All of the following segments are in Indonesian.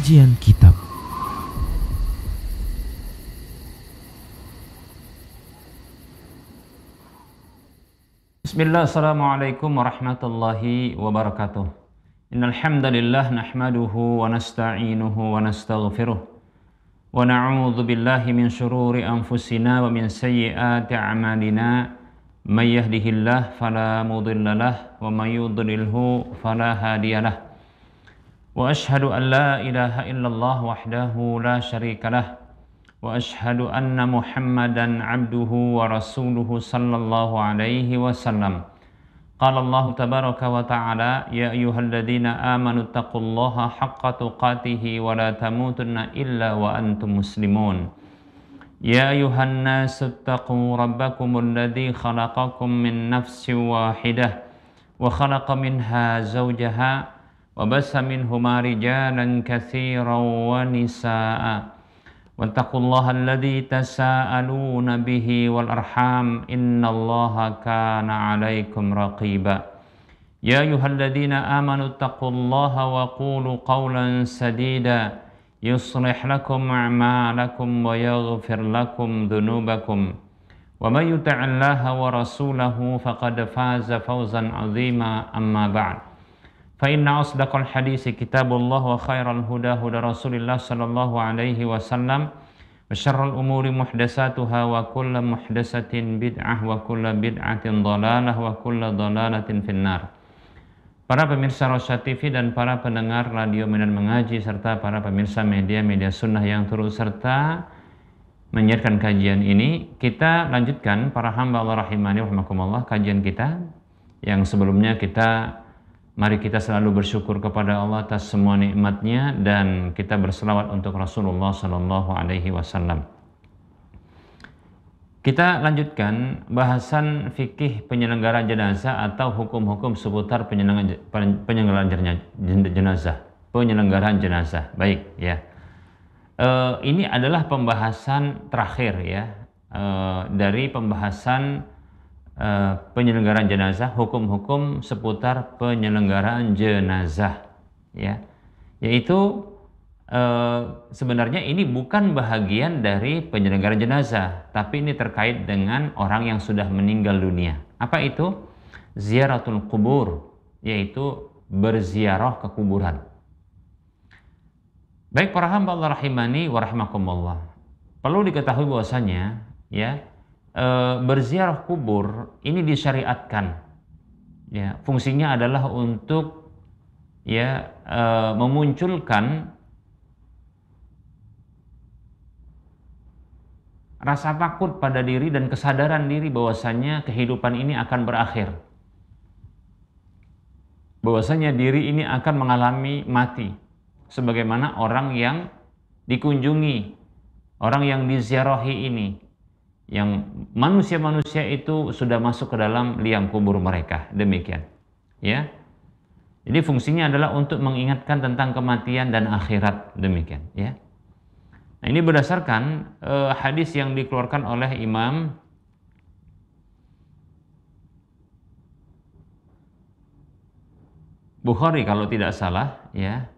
Kajian Kitab. Bismillah, assalamualaikum warahmatullahi wabarakatuh. Innal hamdalillah nahmaduhu wa nasta'inuhu wa nastaghfiruh wa na'udzu billahi min shururi anfusina wa min sayyiati a'malina. May yahdihillahu fala mudhillalah wa may yudlilhu fala hadiyalah. Wa ashhadu an la ilaha illallah wahdahu la syarikalah wa ashhadu anna Muhammadan abduhu wa rasuluhu sallallahu alaihi wasallam. Qala Allah tabaraka wa ta'ala, ya ayyuhalladzina amanu taqullaha haqqa tuqatih wa la tamutunna illa wa antum muslimun. Ya ayyuhan nasu taqu rabbakumul ladzi khalaqakum min nafsin wahidah wa khalaqa minha zawjaha wa bassa minhuma rijalan katsiran wa nisaa'a. Wattaqullaha alladzi tasaaluna bihi wal arham innallaha kana 'alaikum raqiba. Ya ayyuhalladzina amanu taqullaha wa qulu qawlan sadida yuslih lakum a'malakum wa yaghfir lakum dhunubakum. Wa may yuti'illaha wa rasulahu faqad faza fawzan 'azima, amma ba'd. Fa inna asdaqal hadisi kitabullah wa khairal huda huda Rasulillah sallallahu alaihi wasallam wa syarrul umuri muhdatsatuha wa kullu muhdatsatin bid'ah wa kullu bid'atin dhalalah wa kullu dhalalatin finnar. Para pemirsa Rosyad TV dan para pendengar Radio Medan Mengaji serta para pemirsa media-media sunnah yang turut serta menyiarkan kajian ini, kita lanjutkan para hamba Allah rahimani rahimakumullah kajian kita yang sebelumnya mari kita selalu bersyukur kepada Allah atas semua nikmatnya dan kita berselawat untuk Rasulullah Sallallahu Alaihi Wasallam. Kita lanjutkan bahasan fikih penyelenggara jenazah atau hukum-hukum seputar penyelenggaraan jenazah. Baik ya. Ini adalah pembahasan terakhir ya dari pembahasan penyelenggaraan jenazah, hukum-hukum seputar penyelenggaraan jenazah ya, yaitu sebenarnya ini bukan bahagian dari penyelenggaraan jenazah, tapi ini terkait dengan orang yang sudah meninggal dunia. Apa itu? Ziaratul kubur, yaitu berziarah ke kuburan. Baik para hamba Allah rahimani wa rahimakumullah, perlu diketahui bahwasanya ya, berziarah kubur ini disyariatkan ya, fungsinya adalah untuk ya memunculkan rasa takut pada diri dan kesadaran diri bahwasanya kehidupan ini akan berakhir, bahwasanya diri ini akan mengalami mati sebagaimana orang yang dikunjungi, orang yang diziarahi ini, yang manusia-manusia itu sudah masuk ke dalam liang kubur mereka, demikian ya. Jadi fungsinya adalah untuk mengingatkan tentang kematian dan akhirat, demikian ya. Nah, ini berdasarkan hadis yang dikeluarkan oleh Imam Bukhari kalau tidak salah ya,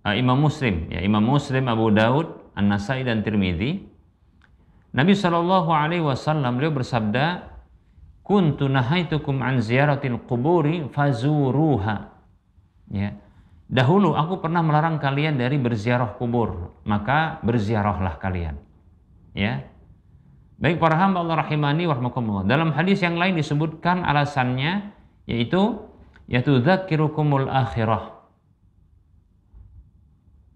Imam Muslim, Abu Daud, An-Nasai dan Tirmidzi. Nabi Shallallahu Alaihi Wasallam beliau bersabda, "Kuntu nahaitukum an ziyaratil quburi fazuruha." Ya, dahulu aku pernah melarang kalian dari berziarah kubur, maka berziarahlah kalian. Ya, baik para hamba Allah rahimani wa rahimakumullah. Dalam hadis yang lain disebutkan alasannya, yaitu yatudzakirukumul akhirah.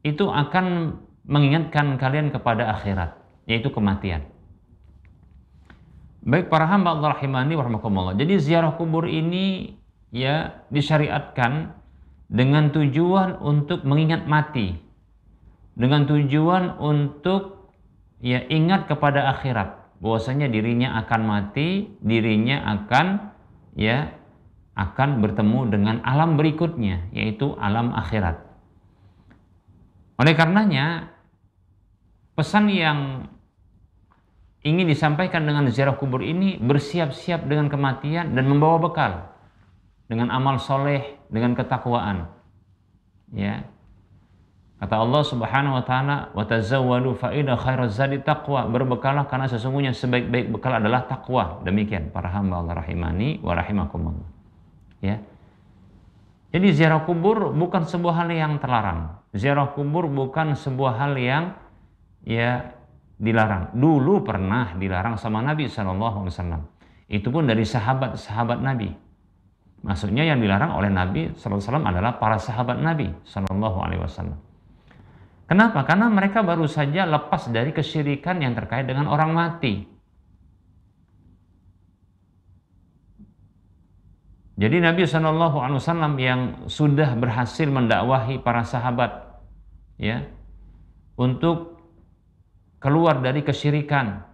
Itu akan mengingatkan kalian kepada akhirat, yaitu kematian. Baik para hamba Allah rahimani wa rahimakumullah. Jadi ziarah kubur ini ya disyariatkan dengan tujuan untuk mengingat mati, dengan tujuan untuk ya ingat kepada akhirat, bahwasanya dirinya akan mati, dirinya akan bertemu dengan alam berikutnya, yaitu alam akhirat. Oleh karenanya, pesan yang ingin disampaikan dengan ziarah kubur ini, bersiap-siap dengan kematian dan membawa bekal. dengan amal soleh, dengan ketakwaan. Ya. Kata Allah Subhanahu wa taala, "Wa tazawwadu fa inna khairaz zadi taqwa." Berbekalah karena sesungguhnya sebaik-baik bekal adalah takwa. Demikian para hamba Allah rahimani wa rahimakumullah. Ya. Jadi ziarah kubur bukan sebuah hal yang terlarang. Ziarah kubur bukan sebuah hal yang ya dilarang. Dulu pernah dilarang sama Nabi SAW. Itu pun dari sahabat-sahabat Nabi. Maksudnya yang dilarang oleh Nabi SAW adalah para sahabat Nabi SAW. Kenapa? Karena mereka baru saja lepas dari kesyirikan yang terkait dengan orang mati. Jadi Nabi SAW yang sudah berhasil mendakwahi para sahabat, ya, untuk keluar dari kesyirikan,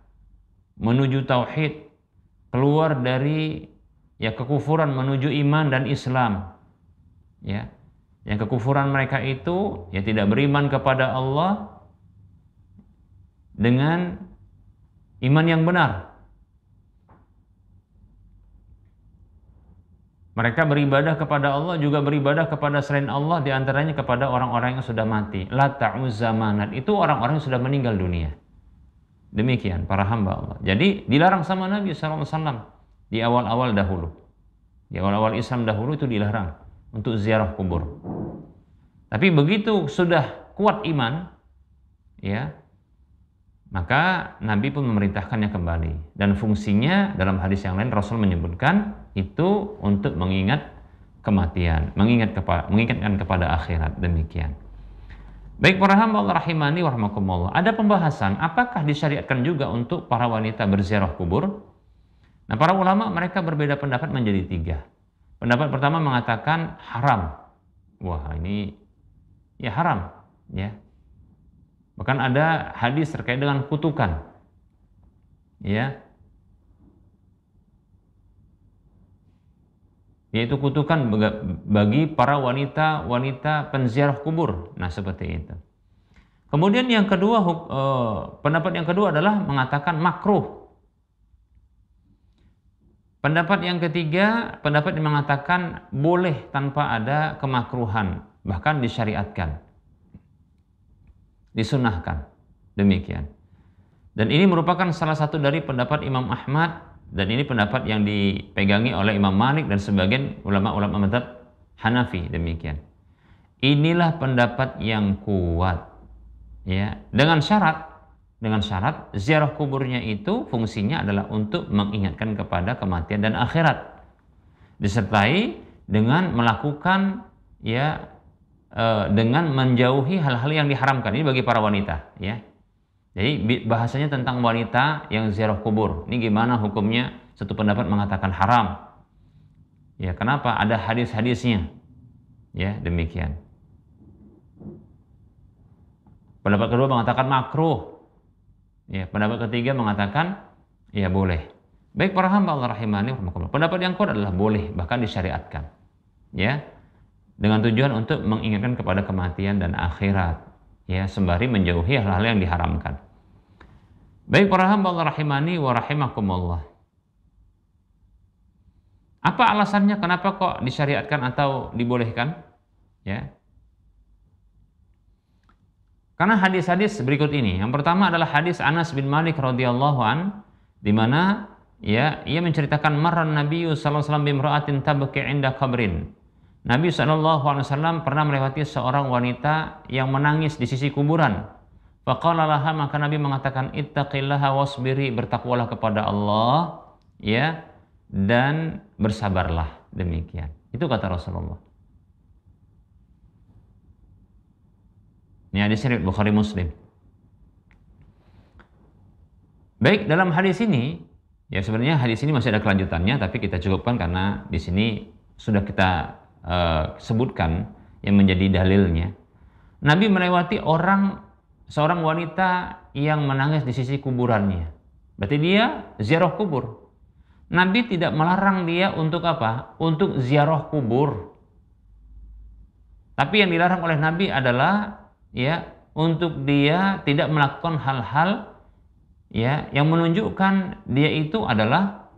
menuju tauhid, keluar dari ya kekufuran menuju iman dan Islam, ya. Yang kekufuran mereka itu ya tidak beriman kepada Allah dengan iman yang benar. Mereka beribadah kepada Allah, juga beribadah kepada selain Allah, diantaranya kepada orang-orang yang sudah mati. La ta'uz zamanat, itu orang-orang yang sudah meninggal dunia. Demikian para hamba Allah. Jadi dilarang sama Nabi SAW di awal-awal dahulu. Di awal-awal Islam dahulu itu dilarang untuk ziarah kubur. Tapi begitu sudah kuat iman, ya, maka Nabi pun memerintahkannya kembali. Dan fungsinya dalam hadis yang lain Rasul menyebutkan itu untuk mengingat kematian, mengingatkan kepada akhirat. Demikian. Baik para hamba Allah rahimani wa rahmakumullah. Ada pembahasan apakah disyariatkan juga untuk para wanita berziarah kubur? Nah, para ulama mereka berbeda pendapat menjadi 3. Pendapat pertama mengatakan haram. Wah, ini ya haram, ya. Bahkan ada hadis terkait dengan kutukan, ya, yaitu kutukan bagi para wanita penziarah kubur. Nah, seperti itu. Kemudian yang kedua, pendapat yang kedua adalah mengatakan makruh. Pendapat yang ketiga, pendapat yang mengatakan boleh tanpa ada kemakruhan, bahkan disyariatkan, disunahkan. Demikian. Dan ini merupakan salah satu dari pendapat Imam Ahmad, dan ini pendapat yang dipegangi oleh Imam Malik dan sebagian ulama-ulama mazhab Hanafi. Demikian. Inilah pendapat yang kuat, ya, dengan syarat ziarah kuburnya itu fungsinya adalah untuk mengingatkan kepada kematian dan akhirat, disertai dengan melakukan ya dengan menjauhi hal-hal yang diharamkan. Ini bagi para wanita, ya. Jadi bahasanya tentang wanita yang ziarah kubur. Ini gimana hukumnya? Satu pendapat mengatakan haram. Ya, kenapa? Ada hadis-hadisnya. Ya, demikian. Pendapat kedua mengatakan makruh. Ya, pendapat ketiga mengatakan ya boleh. Baik para hamba Allah rahimani wa rahimakumullah. Pendapat yang kuat adalah boleh, bahkan disyariatkan. Ya. Dengan tujuan untuk mengingatkan kepada kematian dan akhirat, ya, sembari menjauhi hal-hal yang diharamkan. Baik para hamba Allah rahimani wa rahimakumullah. Apa alasannya kenapa kok disyariatkan atau dibolehkan? Ya. Karena hadis-hadis berikut ini. Yang pertama adalah hadis Anas bin Malik radhiyallahu an, di mana ya ia menceritakan marran Nabiyyu sallallahu alaihi wasallam bimra'atin tabki 'inda qabrin. Nabi SAW pernah melewati seorang wanita yang menangis di sisi kuburan. Faqala laha, maka Nabi mengatakan ittaqillaha wasbiri, bertakwalah kepada Allah, ya, dan bersabarlah. Demikian. Itu kata Rasulullah. Ini hadis riwayat Bukhari Muslim. Baik, dalam hadis ini, ya sebenarnya hadis ini masih ada kelanjutannya, tapi kita cukupkan karena di sini sudah kita sebutkan yang menjadi dalilnya. Nabi melewati seorang wanita yang menangis di sisi kuburannya. Berarti dia ziarah kubur. Nabi tidak melarang dia untuk apa? Untuk ziarah kubur. Tapi yang dilarang oleh Nabi adalah ya untuk dia tidak melakukan hal-hal ya yang menunjukkan dia itu adalah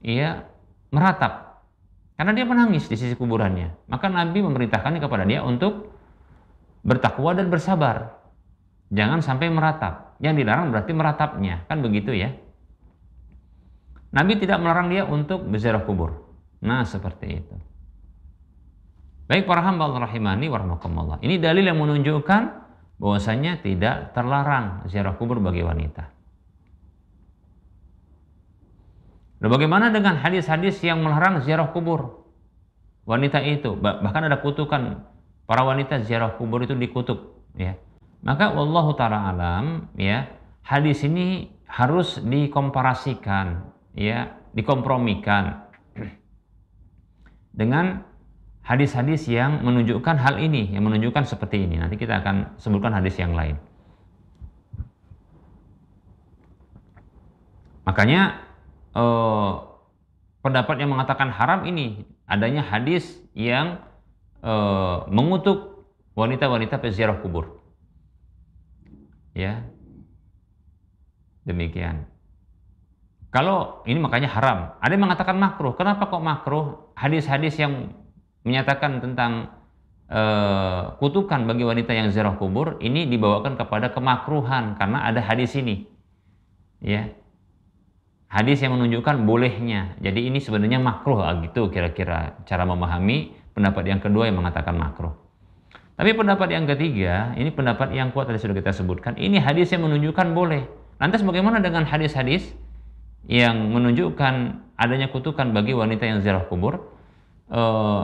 ya meratap Karena dia menangis di sisi kuburannya. Maka Nabi memerintahkannya kepada dia untuk bertakwa dan bersabar. Jangan sampai meratap. Yang dilarang berarti meratapnya. Kan begitu ya. Nabi tidak melarang dia untuk berziarah kubur. Nah, seperti itu. Baik para hamba Allah rahimani wa rahmakumullah. Ini dalil yang menunjukkan bahwasanya tidak terlarang ziarah kubur bagi wanita. Nah, bagaimana dengan hadis-hadis yang melarang ziarah kubur wanita itu? Bahkan ada kutukan para wanita ziarah kubur itu dikutuk, ya. Maka wallahu taala alam, ya, hadis ini harus dikomparasikan, ya, dikompromikan dengan hadis-hadis yang menunjukkan hal ini, yang menunjukkan seperti ini. Nanti kita akan sebutkan hadis yang lain. Makanya pendapat yang mengatakan haram ini adanya hadis yang mengutuk wanita-wanita peziarah kubur. Ya. Demikian. Kalau ini makanya haram. Ada yang mengatakan makruh. Kenapa kok makruh? Hadis-hadis yang menyatakan tentang kutukan bagi wanita yang ziarah kubur ini dibawakan kepada kemakruhan karena ada hadis ini. Ya. Hadis yang menunjukkan bolehnya. Jadi ini sebenarnya makruh gitu kira-kira cara memahami pendapat yang kedua yang mengatakan makruh. Tapi pendapat yang ketiga, ini pendapat yang kuat tadi sudah kita sebutkan. Ini hadis yang menunjukkan boleh. Lantas bagaimana dengan hadis-hadis yang menunjukkan adanya kutukan bagi wanita yang ziarah kubur?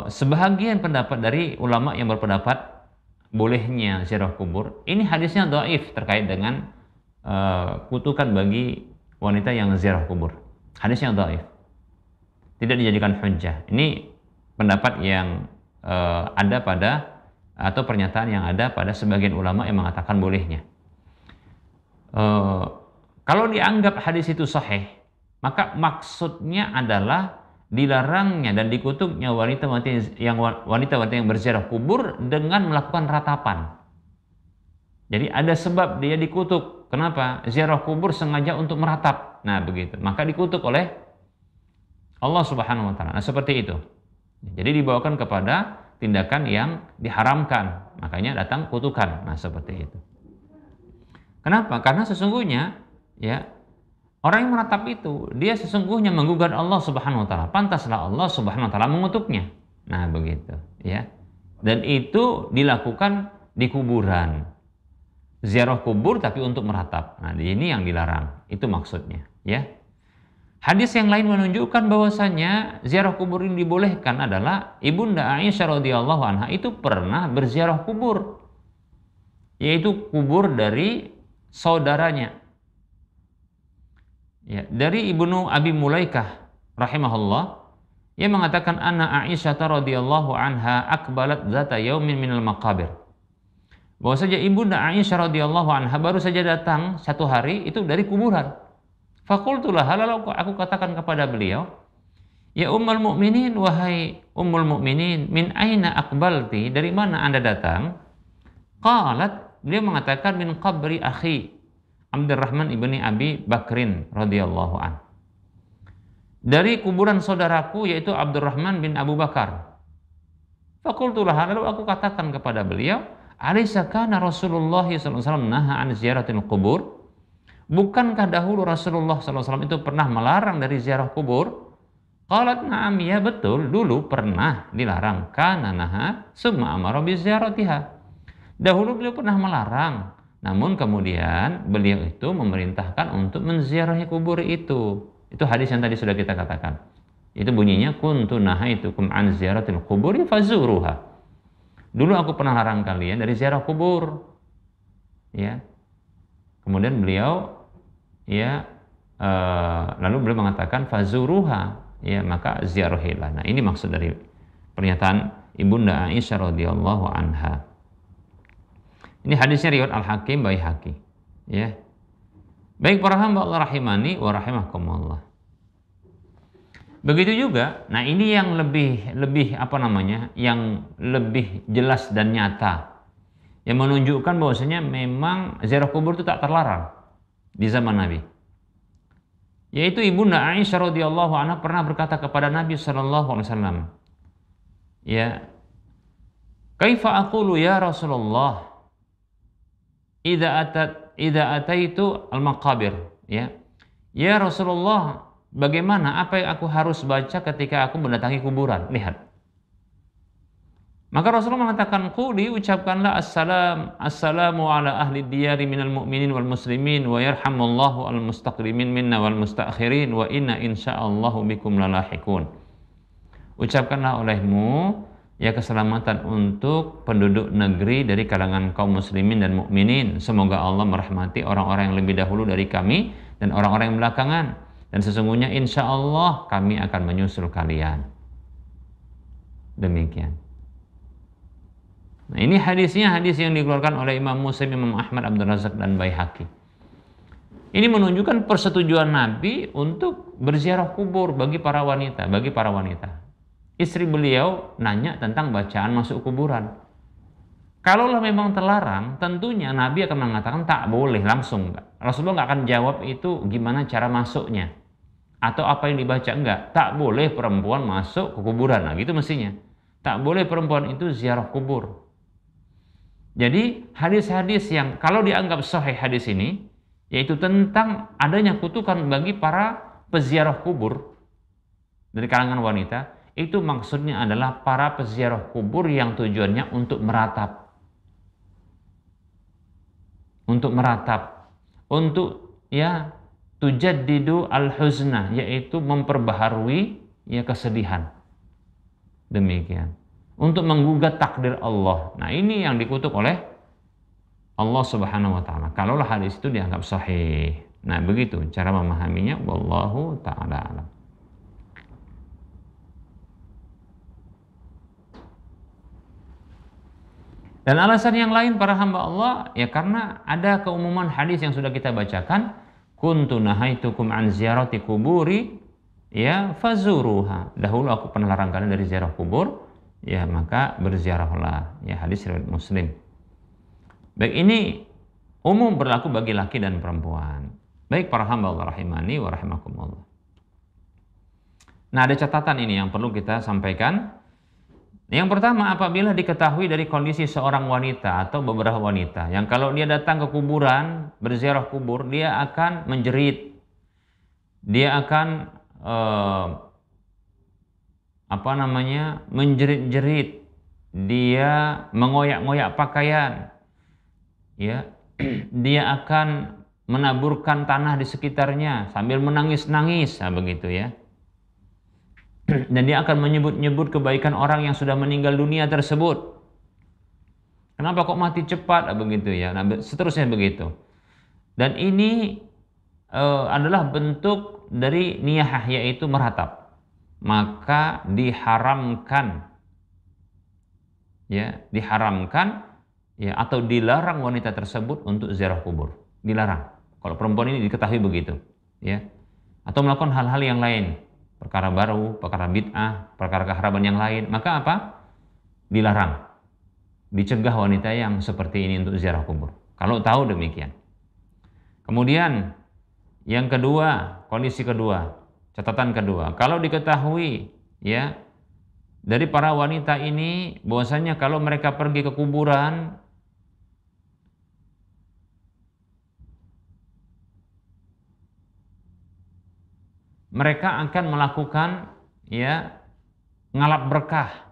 Sebahagian pendapat dari ulama yang berpendapat bolehnya ziarah kubur, ini hadisnya dhaif terkait dengan kutukan bagi wanita yang ziarah kubur. Hadisnya dhaif, tidak dijadikan hujjah. Ini pendapat yang ada pada atau pernyataan yang ada pada sebagian ulama yang mengatakan bolehnya. Kalau dianggap hadis itu sahih, maka maksudnya adalah dilarangnya dan dikutuknya wanita-wanita yang berziarah kubur dengan melakukan ratapan. Jadi ada sebab dia dikutuk. Kenapa? Ziarah kubur sengaja untuk meratap. Nah, begitu. Maka dikutuk oleh Allah Subhanahu wa taala. Nah, seperti itu. Jadi dibawakan kepada tindakan yang diharamkan. Makanya datang kutukan. Nah, seperti itu. Kenapa? Karena sesungguhnya ya, orang yang meratap itu dia sesungguhnya menggugat Allah Subhanahu wa taala. Pantaslah Allah Subhanahu wa taala mengutuknya. Nah, begitu, ya. Dan itu dilakukan di kuburan. Ziarah kubur tapi untuk meratap. Nah, ini yang dilarang. Itu maksudnya, ya. Hadis yang lain menunjukkan bahwasanya ziarah kubur ini dibolehkan adalah Ibunda Aisyah radhiyallahu anha itu pernah berziarah kubur. Yaitu kubur dari saudaranya. Ya, dari Ibnu Abi Mulaikah rahimahullah, ia mengatakan anna Aisyah radhiyallahu anha akbalat zata yaumin minal maqabir. Bahwasanya Ibunda Aisyah radhiyallahu anha baru saja datang satu hari itu dari kuburan. Faqultu laha, lalu aku katakan kepada beliau, ya ummul mukminin, wahai ummul mukminin, min aina aqbalti, dari mana Anda datang? Qalat, beliau mengatakan min qabri akhi Abdurrahman ibni Abi Bakrin radhiyallahu an. Dari kuburan saudaraku yaitu Abdurrahman bin Abu Bakar. Faqultu laha, lalu aku katakan kepada beliau, alaysa kana Rasulullah sallallahu alaihi wasallam naha an ziyaratil qubur? Bukankah dahulu Rasulullah sallallahu alaihi wasallam itu pernah melarang dari ziarah kubur? Qalat na'am, ya betul, dulu pernah dilarang. Kana naha summa amara bi ziyaratiha. Dahulu beliau pernah melarang, namun kemudian beliau itu memerintahkan untuk menziarahi kubur itu. Itu hadis yang tadi sudah kita katakan. Itu bunyinya kuntu nahaitukum an ziyaratil quburi fazuruha. Dulu aku pernah larang kalian dari ziarah kubur. Ya. Kemudian beliau lalu beliau mengatakan fazuruha, ya, maka ziarahilah. Nah, ini maksud dari pernyataan Ibunda Aisyah radhiyallahu anha. Ini hadisnya riwayat Al-Hakim Baihaqi, ya. Baik para hamba Allah rahimani wa rahimakumullah. Begitu juga, nah ini yang lebih apa namanya? Yang lebih jelas dan nyata. Yang menunjukkan bahwasanya memang ziarah kubur itu tak terlarang di zaman Nabi. Yaitu Ibunda Aisyah radhiyallahu anha pernah berkata kepada Nabi sallallahu alaihi wasallam, ya, kaifa aqulu ya Rasulullah idza ataitu al-maqabir, ya. Ya Rasulullah, bagaimana apa yang aku harus baca ketika aku mendatangi kuburan? Lihat. Maka Rasulullah mengatakan, quli, ucapkanlah assalamu ala ahli diyari minal mu'minin wal muslimin wa yarhamullahu al mustaqdimin minna wal mustaakhirin wa inna insyaallahu bikum lalahiqun. Ucapkanlah olehmu ya keselamatan untuk penduduk negeri dari kalangan kaum muslimin dan mukminin. Semoga Allah merahmati orang-orang yang lebih dahulu dari kami dan orang-orang yang belakangan. Dan sesungguhnya insya Allah kami akan menyusul kalian. Demikian. Nah, ini hadisnya hadis yang dikeluarkan oleh Imam Muslim, Imam Ahmad, Abdul Razak dan Baihaqi. Ini menunjukkan persetujuan Nabi untuk berziarah kubur bagi para wanita, Istri beliau nanya tentang bacaan masuk kuburan. Kalaulah memang terlarang, tentunya Nabi akan mengatakan tak boleh langsung. Rasulullah nggak akan jawab itu gimana cara masuknya atau apa yang dibaca, enggak. Tak boleh perempuan masuk ke kuburan, nah gitu mestinya. Tak boleh perempuan itu ziarah kubur. Jadi hadis-hadis yang kalau dianggap sahih hadis ini, yaitu tentang adanya kutukan bagi para peziarah kubur dari kalangan wanita, itu maksudnya adalah para peziarah kubur yang tujuannya untuk meratap. Untuk ya tujaddidu al-huzna, yaitu memperbaharui ya kesedihan. Demikian. Untuk menggugat takdir Allah. Nah, ini yang dikutuk oleh Allah Subhanahu wa taala. Kalaulah hadis itu dianggap sahih. Nah, begitu cara memahaminya, wallahu taala alam. Dan alasan yang lain para hamba Allah, ya karena ada keumuman hadis yang sudah kita bacakan, kuntu nahaitukum an ziyarati kuburi ya fazuruha. Dahulu aku pernah larang kalian dari ziarah kubur, ya maka berziarahlah. Ya, hadis riwayat Muslim. Baik, ini umum berlaku bagi laki dan perempuan. Baik para hamba Allah rahimani wa rahimakumullah. Nah, ada catatan ini yang perlu kita sampaikan. Yang pertama, apabila diketahui dari kondisi seorang wanita atau beberapa wanita yang kalau dia datang ke kuburan, berziarah kubur, dia akan menjerit, dia akan menjerit-jerit, dia mengoyak-ngoyak pakaian, ya, dia akan menaburkan tanah di sekitarnya sambil menangis-nangis, nah begitu ya. Dan dia akan menyebut-nyebut kebaikan orang yang sudah meninggal dunia tersebut. Kenapa kok mati cepat, begitu ya. Nah, seterusnya begitu. Dan ini adalah bentuk dari niyahah, yaitu meratap. Maka diharamkan ya atau dilarang wanita tersebut untuk ziarah kubur. Dilarang. Kalau perempuan ini diketahui begitu, ya. Atau melakukan hal-hal yang lain. Perkara baru, perkara bid'ah, perkara keharaman yang lain, maka apa? Dilarang. Dicegah wanita yang seperti ini untuk ziarah kubur. Kalau tahu demikian. Kemudian yang kedua, kondisi kedua, catatan kedua, kalau diketahui ya dari para wanita ini bahwasanya kalau mereka pergi ke kuburan mereka akan melakukan ya ngalap berkah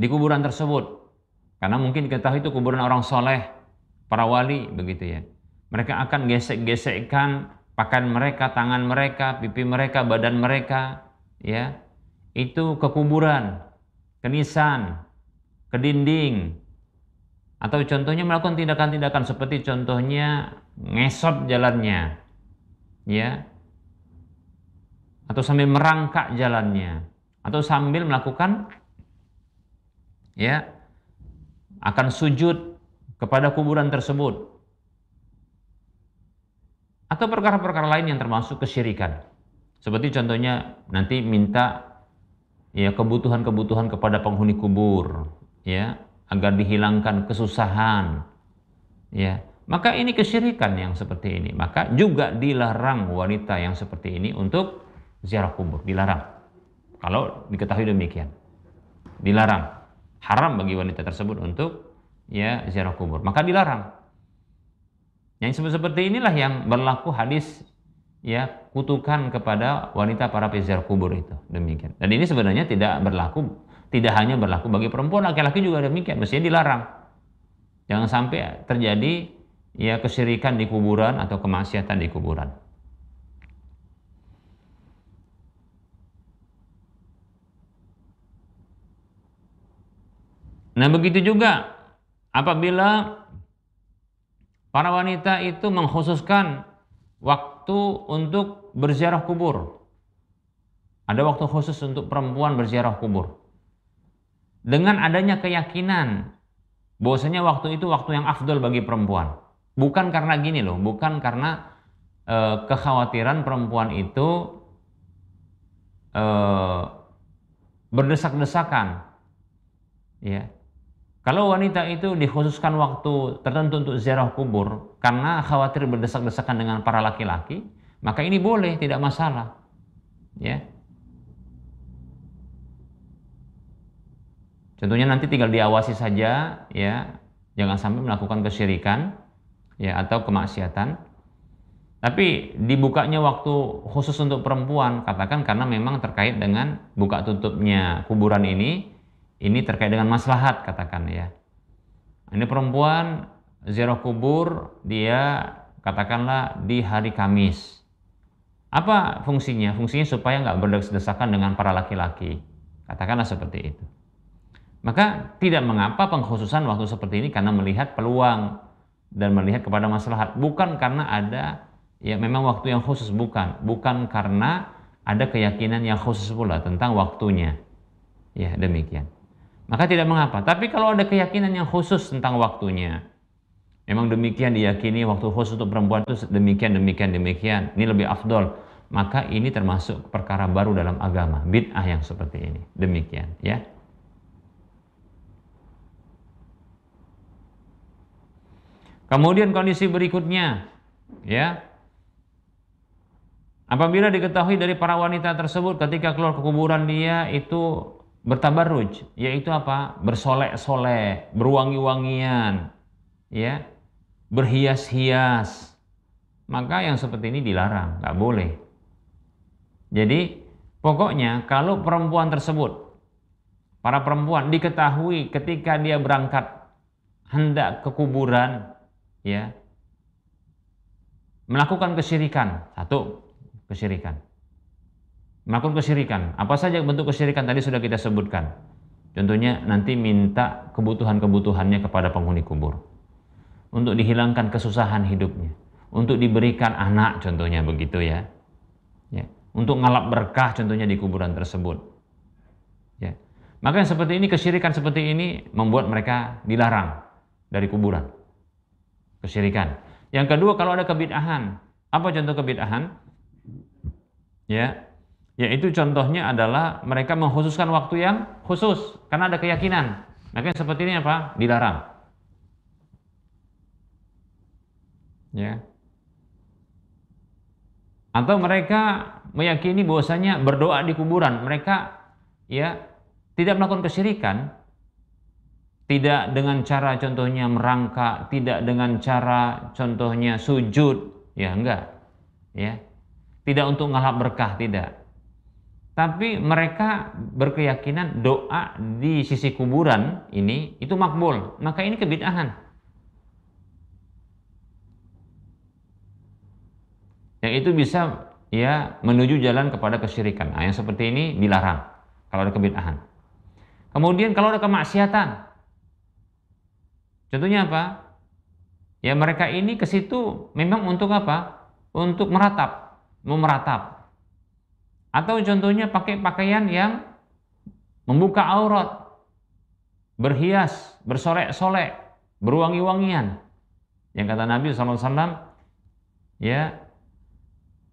di kuburan tersebut. Karena mungkin diketahui itu kuburan orang soleh, para wali, begitu ya. Mereka akan gesek-gesekkan pakaian mereka, tangan mereka, pipi mereka, badan mereka, ya. Itu ke kuburan, ke nisan, ke dinding. Atau contohnya melakukan tindakan-tindakan seperti contohnya ngesot jalannya, ya. Atau sambil merangkak jalannya, atau sambil melakukan ya akan sujud kepada kuburan tersebut, atau perkara-perkara lain yang termasuk kesyirikan, seperti contohnya nanti minta ya kebutuhan-kebutuhan kepada penghuni kubur, ya agar dihilangkan kesusahan, ya maka ini kesyirikan yang seperti ini. Maka juga dilarang wanita yang seperti ini untuk ziarah kubur, dilarang kalau diketahui demikian. dilarang. Haram bagi wanita tersebut untuk ya ziarah kubur, maka dilarang. Yang seperti inilah yang berlaku hadis ya kutukan kepada wanita para peziarah kubur itu, demikian. Dan ini sebenarnya tidak hanya berlaku bagi perempuan, laki-laki juga demikian, mestinya dilarang. Jangan sampai terjadi ya kesyirikan di kuburan atau kemaksiatan di kuburan. Nah, begitu juga apabila para wanita itu mengkhususkan waktu untuk berziarah kubur. Ada waktu khusus untuk perempuan berziarah kubur. Dengan adanya keyakinan bahwasanya waktu itu waktu yang afdol bagi perempuan. Bukan karena gini loh, bukan karena kekhawatiran perempuan itu berdesak-desakan. Ya. Kalau wanita itu dikhususkan waktu tertentu untuk ziarah kubur karena khawatir berdesak-desakan dengan para laki-laki, maka ini boleh, tidak masalah. Ya. Contohnya nanti tinggal diawasi saja, ya, jangan sampai melakukan kesyirikan, ya, atau kemaksiatan. Tapi dibukanya waktu khusus untuk perempuan, katakan karena memang terkait dengan buka tutupnya kuburan ini terkait dengan maslahat, katakan ya. Ini perempuan ziarah kubur, dia katakanlah di hari Kamis. Apa fungsinya? Fungsinya supaya nggak berdesak-desakan dengan para laki-laki. Katakanlah seperti itu. Maka tidak mengapa pengkhususan waktu seperti ini karena melihat peluang dan melihat kepada maslahat. Bukan karena ada ya memang waktu yang khusus, bukan karena ada keyakinan yang khusus pula tentang waktunya. Ya, demikian. Maka tidak mengapa. Tapi kalau ada keyakinan yang khusus tentang waktunya, memang demikian diyakini waktu khusus untuk perempuan itu demikian, ini lebih afdol, maka ini termasuk perkara baru dalam agama, bid'ah yang seperti ini. Demikian, ya. Kemudian kondisi berikutnya, ya. Apabila diketahui dari para wanita tersebut ketika keluar ke kuburan dia itu bertabarruj, yaitu apa? Bersolek-solek, berwangi-wangian, ya, berhias-hias. Maka yang seperti ini dilarang, nggak boleh. Jadi pokoknya kalau perempuan tersebut, para perempuan diketahui ketika dia berangkat hendak ke kuburan, ya, melakukan kesyirikan, satu kesyirikan. Melakukan kesyirikan, apa saja bentuk kesyirikan tadi sudah kita sebutkan. Contohnya nanti minta kebutuhan-kebutuhannya kepada penghuni kubur. Untuk dihilangkan kesusahan hidupnya. Untuk diberikan anak contohnya begitu ya. Ya. Untuk ngalap berkah contohnya di kuburan tersebut. Ya. Maka yang seperti ini, kesyirikan seperti ini membuat mereka dilarang dari kuburan. Kesyirikan. Yang kedua, kalau ada kebid'ahan. Apa contoh kebid'ahan? Ya. Yaitu contohnya adalah mereka mengkhususkan waktu yang khusus karena ada keyakinan. Maka seperti ini apa? Dilarang. Ya. Atau mereka meyakini bahwasanya berdoa di kuburan, mereka ya tidak melakukan kesyirikan. Tidak dengan cara contohnya merangkak, tidak dengan cara contohnya sujud, ya enggak. Ya. Tidak untuk ngalap berkah, tidak. Tapi mereka berkeyakinan doa di sisi kuburan ini itu makbul, maka ini kebid'ahan. Yang itu bisa ya menuju jalan kepada kesyirikan. Nah, yang seperti ini dilarang kalau ada kebid'ahan. Kemudian kalau ada kemaksiatan, contohnya apa? Ya mereka ini ke situ memang untuk apa? Untuk memeratap. Atau contohnya pakai pakaian yang membuka aurat, berhias, bersolek-solek, berwangi-wangian. Yang kata Nabi SAW, ya,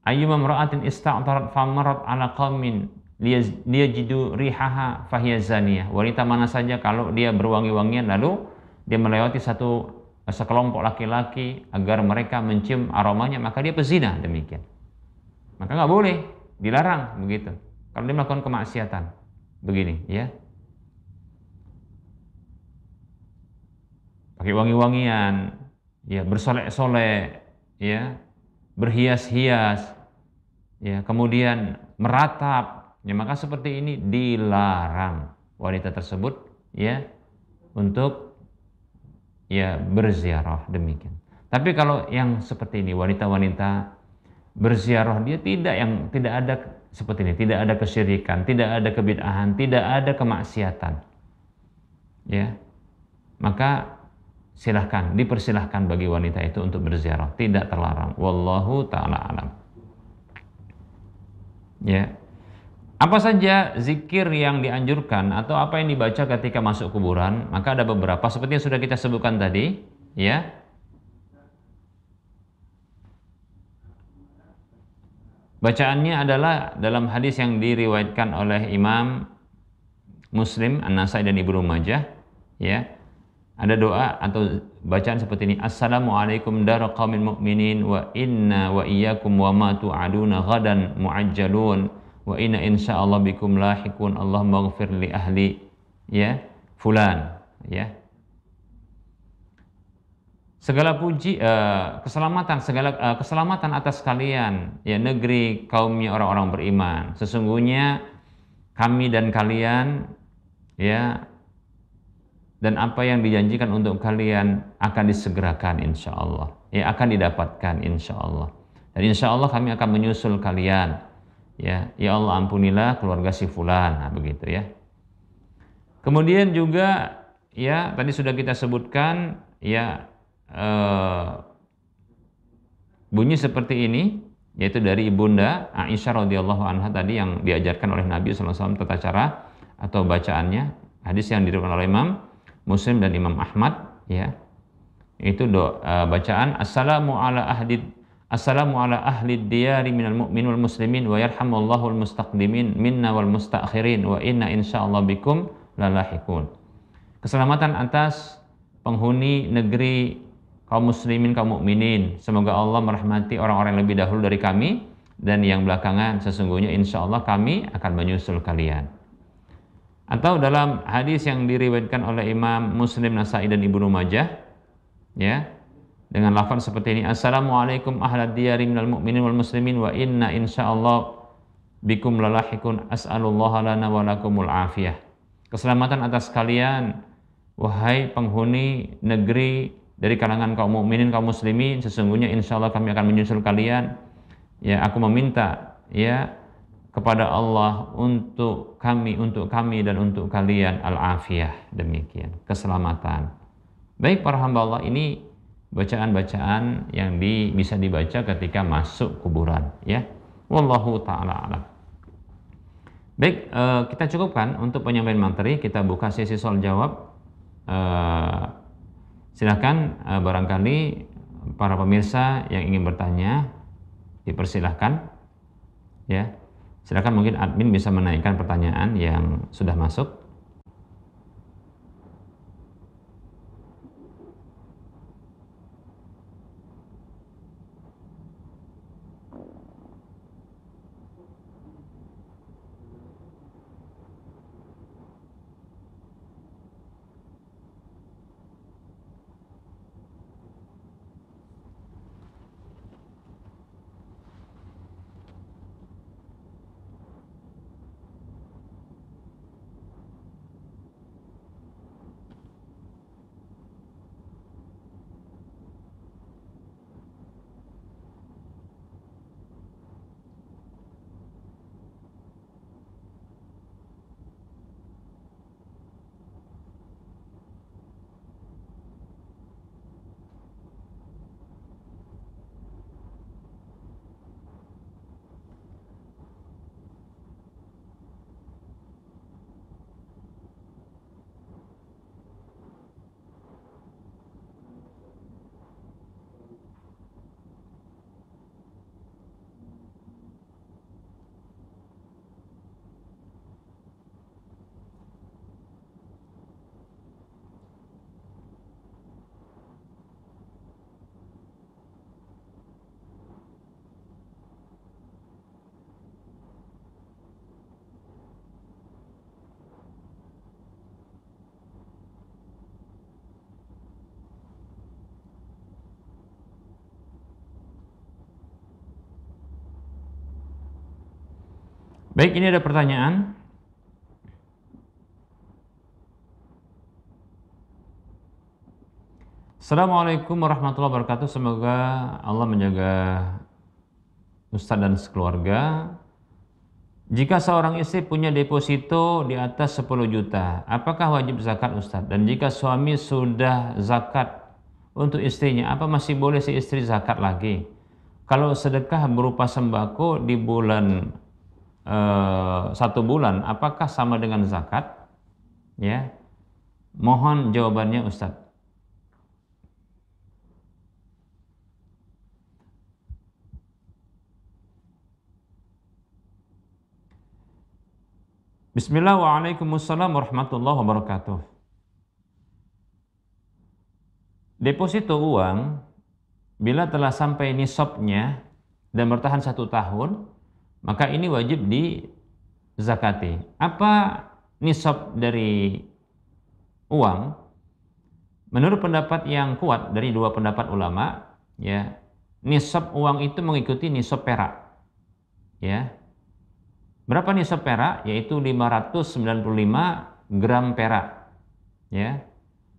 ayyuma imra'atin ista'tarat famarat ala qaumin liyajidu rihaha fahiya zaniyah. Wanita mana saja kalau dia berwangi-wangian lalu dia melewati sekelompok laki-laki agar mereka mencium aromanya, maka dia pezina, demikian. Maka nggak boleh, dilarang begitu. Kalau dia melakukan kemaksiatan, begini, ya. pakai wangi-wangian, ya bersolek-solek, ya berhias-hias, ya kemudian meratap, ya maka seperti ini dilarang wanita tersebut ya untuk ya berziarah demikian. Tapi kalau yang seperti ini wanita-wanita berziarah dia tidak ada seperti ini, tidak ada kesyirikan, tidak ada kebid'ahan, tidak ada kemaksiatan. Ya. Maka dipersilahkan bagi wanita itu untuk berziarah, tidak terlarang. Wallahu taala alam. Ya. Apa saja zikir yang dianjurkan atau apa yang dibaca ketika masuk kuburan? Maka ada beberapa seperti yang sudah kita sebutkan tadi, ya. Bacaannya adalah dalam hadis yang diriwayatkan oleh Imam Muslim, An-Nasai dan Ibnu Majah, ya. Ada doa atau bacaan seperti ini. Assalamualaikum dara qaumin mu'minin wa inna wa iyyakum wa ma tu'aduna ghadan mu'ajjalun wa inna insyaallah bikum lahiqun Allahumma ighfir li ahli ya fulan ya. Segala puji keselamatan atas kalian ya negeri kaumnya orang-orang beriman. Sesungguhnya kami dan kalian ya dan apa yang dijanjikan untuk kalian akan disegerakan insya Allah. Ya akan didapatkan insya Allah. Dan insya Allah kami akan menyusul kalian. Ya Allah ampunilah keluarga si fulan. Nah, begitu ya. Kemudian juga ya tadi sudah kita sebutkan ya bunyi seperti ini yaitu dari ibunda Aisyah radhiyallahu anha tadi yang diajarkan oleh Nabi SAW tata cara atau bacaannya. Hadis yang diriwayatkan oleh Imam Muslim dan Imam Ahmad ya. Itu bacaan assalamu ala ahli diyari minal mu'min wal muslimin wa yarhamullahu al mustaqdimin minna wal mustakhirin wa inna insyaallah bikum lalahiqun. Keselamatan atas penghuni negeri kaum muslimin kaum mukminin, semoga Allah merahmati orang-orang yang lebih dahulu dari kami dan yang belakangan sesungguhnya insyaallah kami akan menyusul kalian. Atau dalam hadis yang diriwayatkan oleh Imam Muslim, Nasai dan Ibnu Majah ya dengan lafaz seperti ini assalamualaikum ahlad diyari minal mu'minin wal muslimin wa inna insyaallah bikum lalahiqun as'alullaha lana wa lakumul afiyah. Keselamatan atas kalian wahai penghuni negeri dari kalangan kaum mukminin kaum muslimin, sesungguhnya insyaallah kami akan menyusul kalian. Ya aku meminta ya kepada Allah untuk kami dan untuk kalian al-afiyah, demikian keselamatan. Baik para hamba Allah, ini bacaan-bacaan yang bisa dibaca ketika masuk kuburan ya. Wallahu taala alam. Baik, kita cukupkan untuk penyampaian materi, kita buka sesi soal jawab. Silakan barangkali para pemirsa yang ingin bertanya dipersilahkan ya. Silakan mungkin admin bisa menaikkan pertanyaan yang sudah masuk. Baik, ini ada pertanyaan. Assalamualaikum warahmatullahi wabarakatuh. Semoga Allah menjaga Ustadz dan sekeluarga. Jika seorang istri punya deposito di atas 10 juta, apakah wajib zakat Ustadz? Dan jika suami sudah zakat untuk istrinya, apa masih boleh si istri zakat lagi? Kalau sedekah berupa sembako di bulan 1 bulan, apakah sama dengan zakat? Ya, mohon jawabannya Ustadz. Bismillah, waalaikumsalam warahmatullahi wabarakatuh. Deposito uang bila telah sampai nisabnya dan bertahan 1 tahun, maka ini wajib dizakati. Apa nisab dari uang? Menurut pendapat yang kuat dari 2 pendapat ulama, ya, nisab uang itu mengikuti nisab perak. Ya. Berapa nisab perak? Yaitu 595 gram perak. Ya.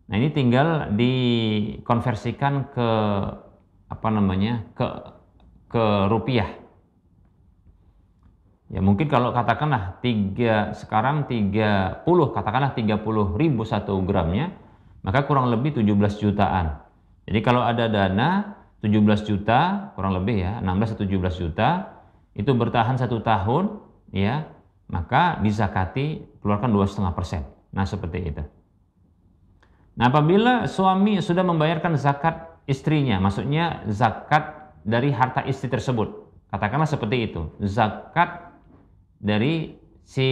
Nah, ini tinggal dikonversikan ke ke rupiah. Ya, mungkin kalau katakanlah sekarang 30, katakanlah 30.000 1 gramnya, maka kurang lebih 17 jutaan. Jadi kalau ada dana 17 juta, kurang lebih ya, 16 atau 17 juta, itu bertahan 1 tahun, ya, maka dizakati, keluarkan 2,5%. Nah, seperti itu. Nah, apabila suami sudah membayarkan zakat istrinya, maksudnya zakat dari harta istri tersebut, katakanlah seperti itu, zakat dari si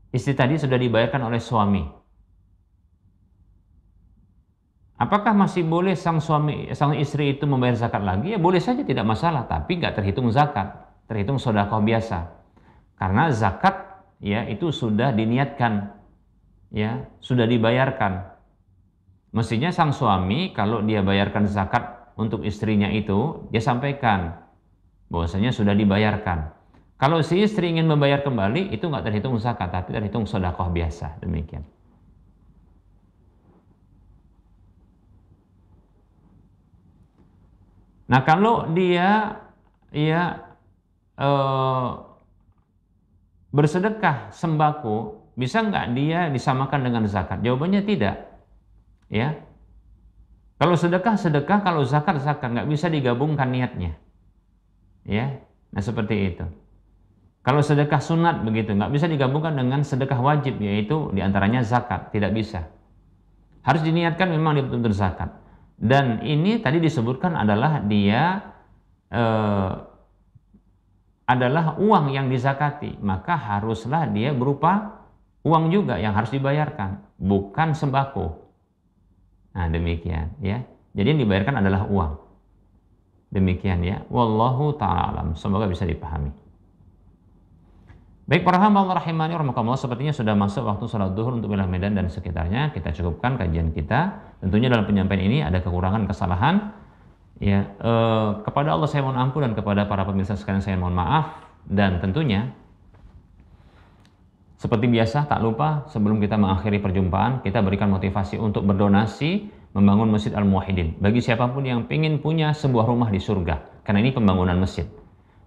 istri tadi sudah dibayarkan oleh suami, apakah masih boleh sang istri itu membayar zakat lagi? Ya boleh saja, tidak masalah, tapi nggak terhitung zakat, terhitung sedekah biasa. Karena zakat, ya, itu sudah diniatkan, ya, sudah dibayarkan. Mestinya sang suami kalau dia bayarkan zakat untuk istrinya itu, dia sampaikan bahwasanya sudah dibayarkan. Kalau si istri ingin membayar kembali, itu nggak terhitung zakat, tapi terhitung sedekah biasa. Demikian. Nah, kalau dia bersedekah sembako, bisa nggak dia disamakan dengan zakat? Jawabannya tidak. Ya, kalau sedekah, kalau zakat, nggak bisa digabungkan niatnya. Ya, nah seperti itu. Kalau sedekah sunat begitu, nggak bisa digabungkan dengan sedekah wajib, yaitu diantaranya zakat, tidak bisa. Harus diniatkan memang dia betul-betul zakat. Dan ini tadi disebutkan adalah dia adalah uang yang dizakati, maka haruslah dia berupa uang juga yang harus dibayarkan, bukan sembako. Nah, demikian ya. Jadi yang dibayarkan adalah uang. Demikian ya. Wallahu ta'ala alam. Semoga bisa dipahami. Baik, para hamba Allah rahimani rahimakumullah, sepertinya sudah masuk waktu salat zuhur untuk wilayah Medan dan sekitarnya. Kita cukupkan kajian kita. Tentunya dalam penyampaian ini ada kekurangan, kesalahan. Ya, kepada Allah saya mohon ampun, dan kepada para pemirsa sekalian saya mohon maaf. Dan tentunya seperti biasa, tak lupa sebelum kita mengakhiri perjumpaan, kita berikan motivasi untuk berdonasi membangun Masjid Al-Muwahhidin bagi siapapun yang ingin punya sebuah rumah di surga, karena ini pembangunan masjid.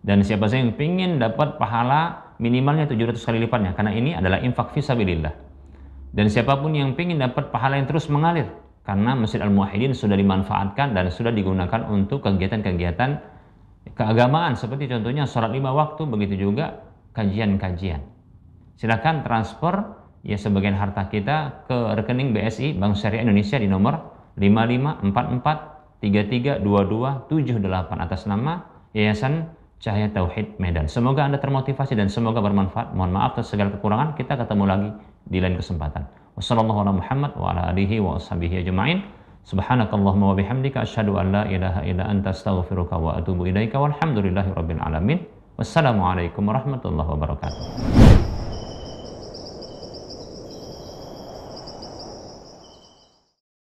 Dan siapa saja yang ingin dapat pahala minimalnya 700 kali lipatnya, karena ini adalah infak fisabilillah. Dan siapapun yang ingin dapat pahala yang terus mengalir, karena Masjid Al-Muwahhidin sudah dimanfaatkan dan sudah digunakan untuk kegiatan-kegiatan keagamaan, seperti contohnya sholat 5 waktu, begitu juga kajian-kajian. Silakan transfer ya sebagian harta kita ke rekening BSI Bank Syariah Indonesia di nomor 5544332278 atas nama Yayasan Cahaya Tauhid Medan. Semoga Anda termotivasi dan semoga bermanfaat. Mohon maaf atas segala kekurangan. Kita ketemu lagi di lain kesempatan. Wassalamualaikum warahmatullahi wabarakatuh wa ala alihi wa ashabihi ajma'in. Subhanakallahumma wa bihamdika asyhadu an la ilaha illa anta astaghfiruka wa atubu ilaika walhamdulillahi rabbil alamin. Wassalamualaikum warahmatullahi wabarakatuh.